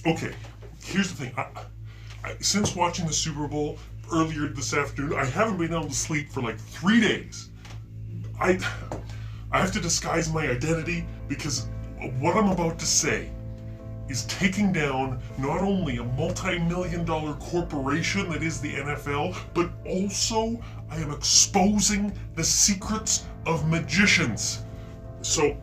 Okay, here's the thing. Since watching the Super Bowl earlier this afternoon, I haven't been able to sleep for like 3 days. I have to disguise my identity because what I'm about to say is taking down not only a multi-million-dollar corporation that is the NFL, but also I am exposing the secrets of magicians. So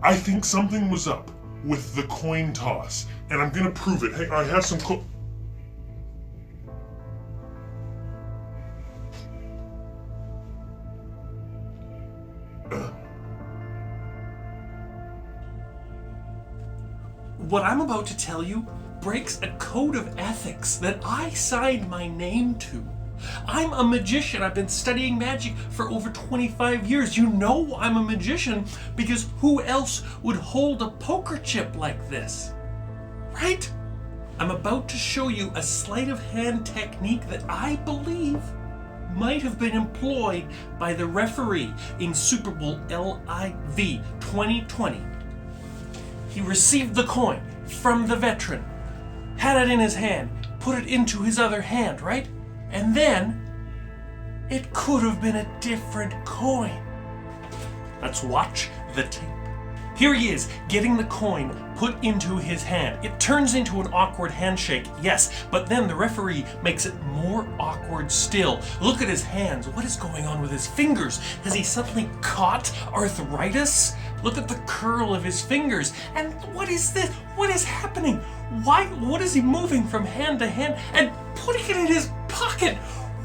I think something was up with the coin toss, and I'm gonna prove it. Hey, I have some What I'm about to tell you breaks a code of ethics that I signed my name to. I'm a magician. I've been studying magic for over 25 years. You know I'm a magician because who else would hold a poker chip like this? Right? I'm about to show you a sleight of hand technique that I believe might have been employed by the referee in Super Bowl LIV 2020. He received the coin from the veteran, had it in his hand, put it into his other hand, right? And then, it could have been a different coin. Let's watch the tape. Here he is, getting the coin put into his hand. It turns into an awkward handshake, yes, but then the referee makes it more awkward still. Look at his hands. What is going on with his fingers? Has he suddenly caught arthritis? Look at the curl of his fingers. And what is this? What is happening? What is he moving from hand to hand and putting it in his pocket?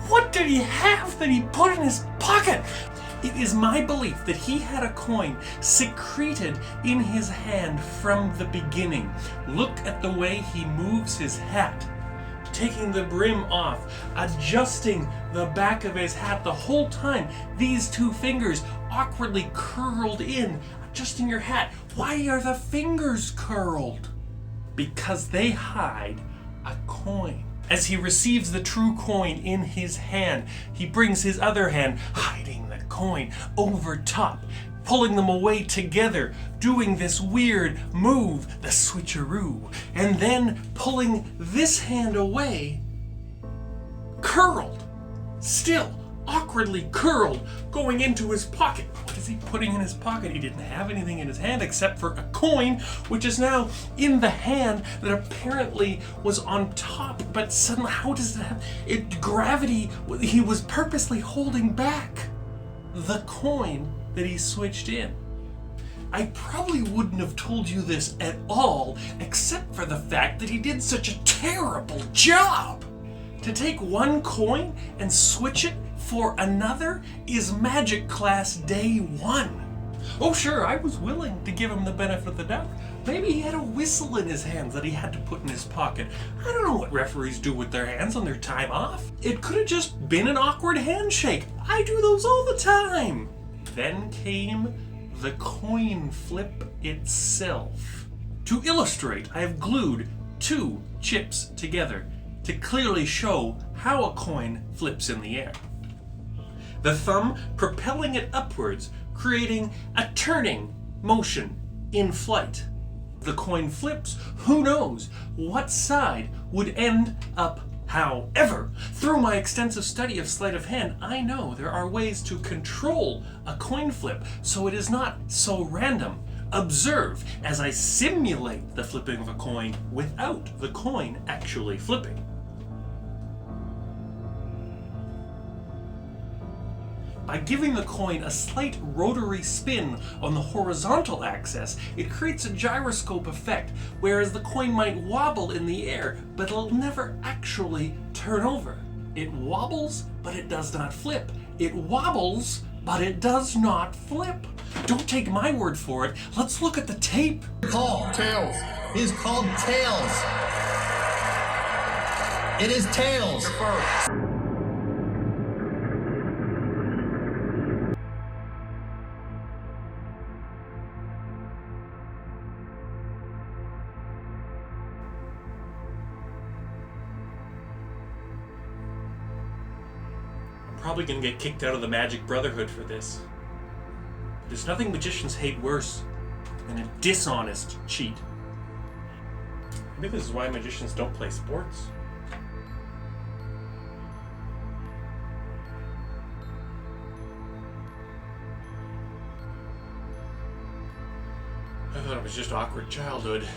What did he have that he put in his pocket? It is my belief that he had a coin secreted in his hand from the beginning. Look at the way he moves his hat, taking the brim off, adjusting the back of his hat the whole time. These two fingers awkwardly curled in, adjusting your hat. Why are the fingers curled? Because they hide a coin. As he receives the true coin in his hand, he brings his other hand, hiding the coin, over top, pulling them away together, doing this weird move, the switcheroo, and then pulling this hand away, curled, still awkwardly curled, going into his pocket. What is he putting in his pocket? He didn't have anything in his hand except for a coin, which is now in the hand that apparently was on top, but suddenly, how does that gravity, he was purposely holding back the coin that he switched in. I probably wouldn't have told you this at all, except for the fact that he did such a terrible job. To take one coin and switch it for another is magic class day one. Oh sure, I was willing to give him the benefit of the doubt. Maybe he had a whistle in his hands that he had to put in his pocket. I don't know what referees do with their hands on their time off. It could have just been an awkward handshake. I do those all the time. Then came the coin flip itself. To illustrate, I have glued two chips together to clearly show how a coin flips in the air. The thumb propelling it upwards, creating a turning motion in flight. The coin flips, who knows what side would end up. However, through my extensive study of sleight of hand, I know there are ways to control a coin flip so it is not so random. Observe as I simulate the flipping of a coin without the coin actually flipping. By giving the coin a slight rotary spin on the horizontal axis, it creates a gyroscope effect, whereas the coin might wobble in the air, but it'll never actually turn over. It wobbles, but it does not flip. It wobbles, but it does not flip. Don't take my word for it. Let's look at the tape. Called tails. It is called tails. It is tails. Probably gonna get kicked out of the Magic Brotherhood for this. There's nothing magicians hate worse than a dishonest cheat. Maybe this is why magicians don't play sports. I thought it was just awkward childhood.